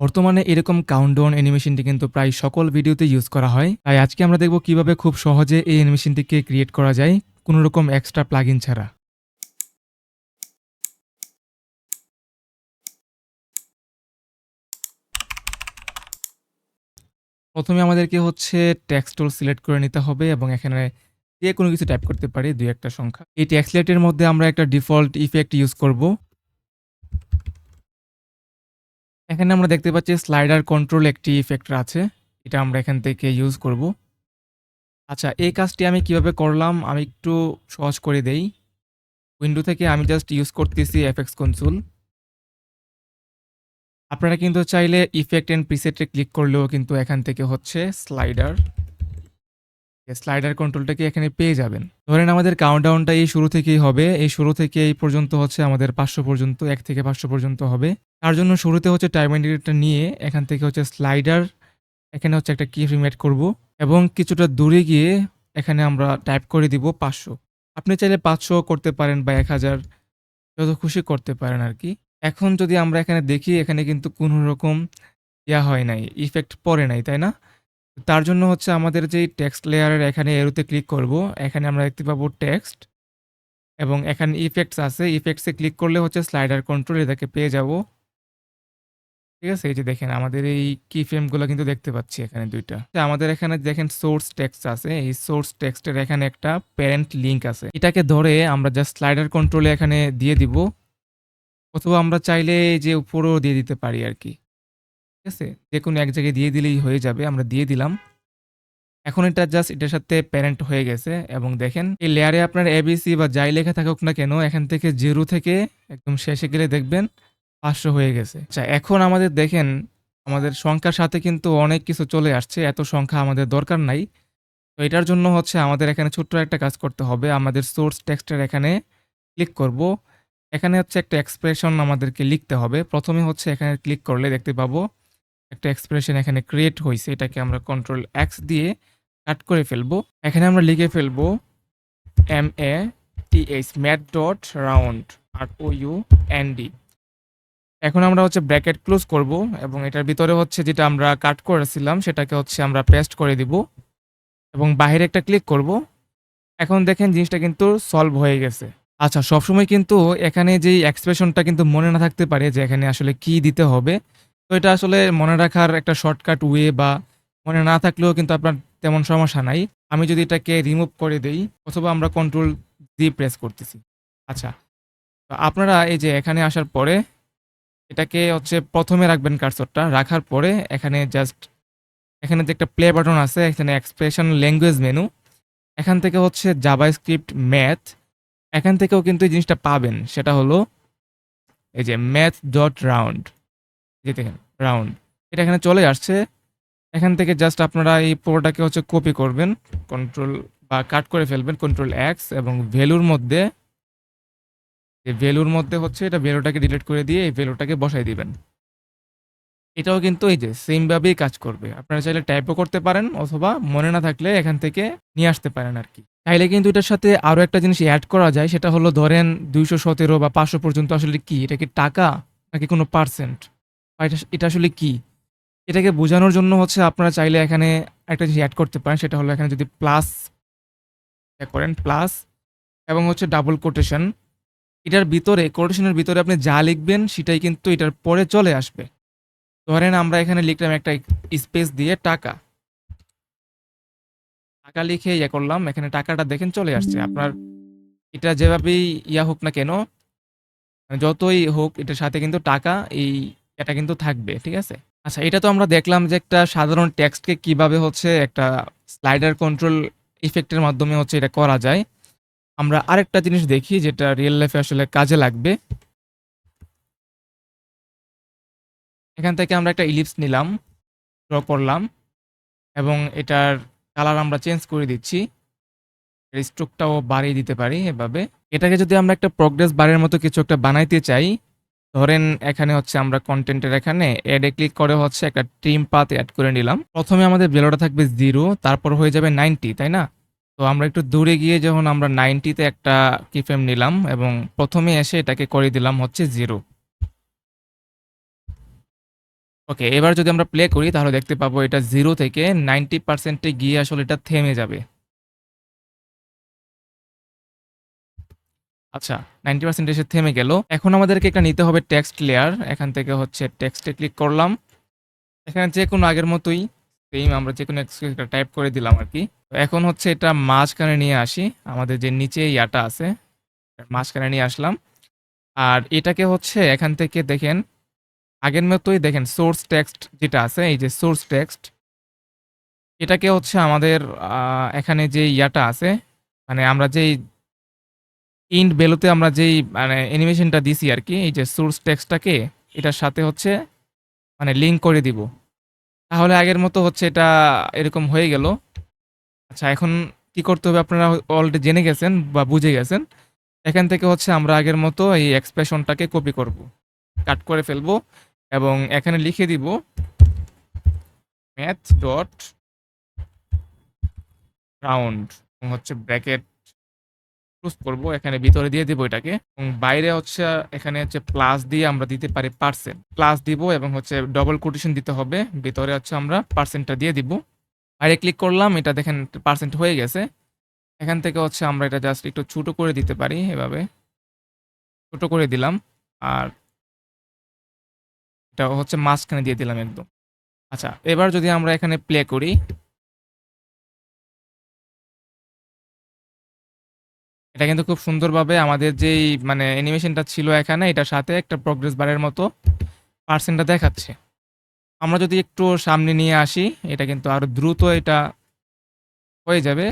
বর্তমানে এরকম কাউন্টডাউন অ্যানিমেশনটি কিন্তু প্রায় সকল ভিডিওতে ইউজ করা হয়। তাই আজকে আমরা দেখব কিভাবে খুব সহজে এই অ্যানিমেশনটিকে ক্রিয়েট করা যায় কোনো রকম এক্সট্রা প্লাগইন ছাড়া। প্রথমে আমাদেরকে হচ্ছে টেক্সট টুল সিলেক্ট করে নিতে হবে এবং এখানে যেকোনো কিছু টাইপ করতে পারি ২-১ টা সংখ্যা। এই টেক্সট সিলেক্টের মধ্যে আমরা একটা ডিফল্ট ইফেক্ট ইউজ করব। এখানে আমরা দেখতে পাচ্ছি স্লাইডার কন্ট্রোল একটি ইফেক্ট আছে। এটা আমরা এখান থেকে ইউজ করব। আচ্ছা, এই কাজটি আমি কিভাবে করলাম আমি একটু সহজ করে দেই। উইন্ডো থেকে আমি জাস্ট ইউজ করতেছি এফএক্স কনসোল। আপনারা কিন্তু চাইলে ইফেক্ট এন্ড প্রিসেটে ক্লিক করলেও কিন্তু এখান থেকে হচ্ছে স্লাইডার কন্ট্রোলটাকে এখানে পেয়ে যাবেন। ধরেন আমাদের কাউন্টডাউনটা এই শুরু থেকেই হবে। এই শুরু থেকে এই পর্যন্ত হচ্ছে আমাদের ৫০০ পর্যন্ত ১ থেকে ৫০০ পর্যন্ত হবে। তার জন্য শুরুতে হচ্ছে টাইম ইন্ডিকেটরটা নিয়ে এখান থেকে হচ্ছে স্লাইডার এখানে হচ্ছে একটা কি ফ্রেম এড করব এবং কিছুটা দূরে গিয়ে এখানে আমরা টাইপ করে দিব ৫০০। আপনি চাইলে ৫০০ করতে পারেন বা ১০০০ যত খুশি করতে পারেন আরকি। এখন যদি আমরা এখানে দেখি এখানে কিন্তু কোন রকম হয় নাই, ইফেক্ট পড়ে নাই, তাই না? তার জন্য হচ্ছে আমাদের যেই টেক্সট লেয়ারের এখানে এরোতে ক্লিক করব। এখানে আমরা দেখতে পাবো টেক্সট এবং এখানে ইফেক্টস আছে। ইফেক্টস এ ক্লিক করলে হচ্ছে স্লাইডার কন্ট্রোল এটাকে পেয়ে যাব। ঠিক আছে? এই যে দেখেন আমাদের এই কি ফ্রেম গুলো কিন্তু দেখতে পাচ্ছি এখানে ২ টা। আমাদের এখানে দেখেন সোর্স টেক্সট আছে। এই সোর্স টেক্সটের এখানে একটা প্যারেন্ট লিঙ্ক আছে। এটাকে ধরে আমরা জাস্ট স্লাইডার কন্ট্রোলে এখানে দিয়ে দিব। অথবা আমরা চাইলে যে উপরেও দিয়ে দিতে পারি আরকি। ঠিক আছে? যেকোনো এক জায়গায় দিয়ে দিলেই হয়ে যাবে। আমরা দিয়ে দিলাম। এখন এটা জাস্ট এটার সাথে প্যারেন্ট হয়ে গেছে এবং দেখেন এই লেয়ারে আপনার এবিসি বা যাই লেখা থাকুক না কেন এখান থেকে 0 থেকে একদম শেষে গেলে দেখবেন ৫০০ হয়ে গেছে। আচ্ছা, এখন আমাদের দেখেন আমাদের সংখ্যার সাথে কিন্তু অনেক কিছু চলে আসছে। এত সংখ্যা আমাদের দরকার নাই। তো এটার জন্য হচ্ছে আমাদের এখানে ছোট্ট একটা কাজ করতে হবে। আমাদের সোর্স টেক্সটের এখানে ক্লিক করব। এখানে হচ্ছে একটা এক্সপ্রেশন আমাদেরকে লিখতে হবে। প্রথমে হচ্ছে এখানে ক্লিক করলে দেখতে পাবো একটা এক্সপ্রেশন এখানে ক্রিয়েট হইছে। এটাকে আমরা কন্ট্রোল এক্স দিয়ে কাট করে ফেলবো। এখানে আমরা লিখে ফেলবো math.round ROUND। এখন আমরা হচ্ছে ব্র্যাকেট ক্লোজ করব এবং এটার ভিতরে হচ্ছে যেটা আমরা কাট করেছিলাম সেটাকে হচ্ছে আমরা পেস্ট করে দিব এবং বাহিরে একটা ক্লিক করব। এখন দেখেন জিনিসটা কিন্তু সলভ হয়ে গেছে। আচ্ছা, সবসময় কিন্তু এখানে যেই এক্সপ্রেশনটা কিন্তু মনে না থাকতে পারে যে এখানে আসলে কি দিতে হবে। তো এটা আসলে মনে রাখার একটা শর্টকাট ওয়ে বা মনে না থাকলেও কিন্তু আপনার তেমন সমস্যা নাই। আমি যদি এটাকে রিমুভ করে দেই অথবা আমরা কন্ট্রোল জি প্রেস করতেছি। আচ্ছা, তো আপনারা এই যে এখানে আসার পরে এটাকে হচ্ছে ১ম এ রাখবেন কার্সরটা। রাখার পরে এখানে জাস্ট এখানে যে একটা প্লে বাটন আছে এখানে এক্সপ্রেশন ল্যাঙ্গুয়েজ মেনু। এখান থেকে হচ্ছে জাভাস্ক্রিপ্ট ম্যাথ এখান থেকেও কিন্তু এই জিনিসটা পাবেন। সেটা হলো এই যে math.round, যে দেখেন রাউন্ড। এটা এখানে চলে আসছে। এখান থেকে জাস্ট আপনারা এই পুরোটাকে হচ্ছে কপি করবেন। কন্ট্রোল বা কাট করে ফেলবেন কন্ট্রোল এক্স এবং ভ্যালুর মধ্যে হচ্ছে এটা ভ্যালুটাকে ডিলিট করে দিয়ে এই ভ্যালুটাকে বসায় দিবেন। এটাও কিন্তু এই যে সেম ভাবেই কাজ করবে। আপনারা চাইলে টাইপও করতে পারেন অথবা মনে না থাকলে এখান থেকে নিয়ে আসতে পারেন আরকি। চাইলে কিন্তু এটার সাথে আরো একটা জিনিস এড করা যায় সেটা হলো ধরেন ২১৭ বা ৫০০ পর্যন্ত আসলে কি? এটা কি টাকা নাকি কোনো পার্সেন্ট? বা এটা আসলে কি? এটাকে বোঝানোর জন্য হচ্ছে আপনারা চাইলে এখানে একটা জিনিস এড করতে পারেন সেটা হলো এখানে যদি প্লাস করেন প্লাস এবং হচ্ছে ডাবল কোটেশন এটার ভিতরে কোটেশনের ভিতরে আপনি যা লিখবেন সেটাই কিন্তু এটার পরে চলে আসবে। ধরেন আমরা এখানে লিখলাম একটা স্পেস দিয়ে টাকা। টাকা লিখে করলাম। এখানে টাকাটা দেখেন চলে আসছে। আপনার এটা যেভাবেই হোক না কেন, মানে যতই হোক এটার সাথে কিন্তু টাকা এটা কিন্তু থাকবে। ঠিক আছে? আচ্ছা, এটা তো আমরা দেখলাম যে একটা সাধারণ টেক্সটকে কিভাবে হচ্ছে একটা স্লাইডার কন্ট্রোল ইফেক্টের মাধ্যমে হচ্ছে এটা করা যায়। আমরা আরেকটা জিনিস দেখি যেটা রিয়েল লাইফে আসলে কাজে লাগবে। এখান থেকে আমরা একটা ইলিপস নিলাম, ড্র করলাম এবং এটার কালার আমরা চেঞ্জ করে দিচ্ছি। এর স্ট্রোকটাও বাড়িয়ে দিতে পারি এভাবে। এটাকে যদি আমরা একটা প্রোগ্রেস বারের মতো কিছু একটা বানাইতে চাই, ধরেন এখানে হচ্ছে আমরা কনটেন্টের এখানে এড এ ক্লিক করে হচ্ছে একটা ট্রিম পাথ এড করে নিলাম। প্রথমে আমাদের ভ্যালুটা থাকবে 0, তারপর হয়ে যাবে 90, তাই না? তো আমরা একটু দূরে গিয়ে যখন আমরা 90 তে একটা কিফ্রেম নিলাম এবং প্রথমে এসে এটাকে করে দিলাম হচ্ছে 0। ওকে, এবার যদি আমরা প্লে করি তাহলে দেখতে পাবো এটা 0 থেকে 90% এ গিয়ে আসলে এটা থেমে যাবে। আচ্ছা, 90% এসে থেমে গেল। এখন আমাদেরকে এটা নিতে হবে টেক্সট লেয়ার। এখান থেকে হচ্ছে টেক্সটে ক্লিক করলাম। এখানে যেকোনো আগের মতোই সেইম আমরা যেকোনো একটা টাইপ করে দিলাম আরকি। তো এখন হচ্ছে এটা মাঝখানে নিয়ে আসি। আমাদের যে নিচে ইয়াটা আছে, মাঝখানে নিয়ে আসলাম। আর এটাকে হচ্ছে এখান থেকে দেখেন, আগের মতোই দেখেন সোর্স টেক্সট যেটা আছে, এই যে সোর্স টেক্সট, এটাকে হচ্ছে আমাদের এখানে যে ইয়াটা আছে, মানে আমরা যেই ইন্ট ভ্যালুতে আমরা যেই মানে অ্যানিমেশনটা দিছি আরকি, এই যে সোর্স টেক্সটটাকে এটার সাথে হচ্ছে মানে লিঙ্ক করে দিব। তাহলে আগের মতো হচ্ছে এটা এরকম হয়ে গেল। আচ্ছা, এখন কি করতে হবে আপনারা অলরেডি জেনে গেছেন বা বুঝে গেছেন। এখান থেকে হচ্ছে আমরা আগের মতো এই এক্সপ্রেশনটাকে কপি করব। কাট করে ফেলবো এবং এখানে লিখে দিব ম্যাথ ডট রাউন্ড হচ্ছে ব্র্যাকেট ক্লোজ করব। এখানে ভিতরে দিয়ে দিব এটাকে এবং বাইরে হচ্ছে এখানে হচ্ছে প্লাস দিয়ে আমরা দিতে পারি পার্সেন্ট। প্লাস দিব এবং হচ্ছে ডবল কোটেশন দিতে হবে। ভিতরে হচ্ছে আমরা পার্সেন্টটা দিয়ে দিব। বাইরে ক্লিক করলাম, এটা দেখেন পার্সেন্ট হয়ে গেছে। এখান থেকে হচ্ছে আমরা এটা জাস্ট একটু ছোট করে দিতে পারি এভাবে। ছোট করে দিলাম। আর এটা হচ্ছে মাঝখানে দিয়ে দিলাম একদম। আচ্ছা, এবার যদি আমরা এখানে প্লে করি, এটা কিন্তু খুব সুন্দরভাবে আমাদের যেই মানে অ্যানিমেশনটা ছিল এখানে এটার সাথে একটা প্রোগ্রেস বারের মতো পার্সেন্টটা দেখাচ্ছে। আমরা যদি একটু সামনে নিয়ে আসি, এটা কিন্তু আরো দ্রুত এটা হয়ে যাবে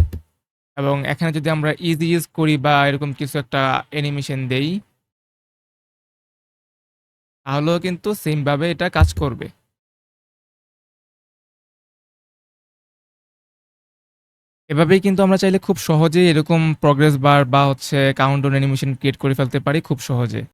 এবং এখানে যদি আমরা ইজি ইউজ করি বা এরকম কিছু একটা অ্যানিমেশন দেই, তাহলেও কিন্তু সেম ভাবে এটা কাজ করবে। এভাবেই কিন্তু আমরা চাইলে খুব সহজেই এরকম প্রোগ্রেস বার বা হচ্ছে কাউন্টডাউন অ্যানিমেশন ক্রিয়েট করে ফেলতে পারি খুব সহজে।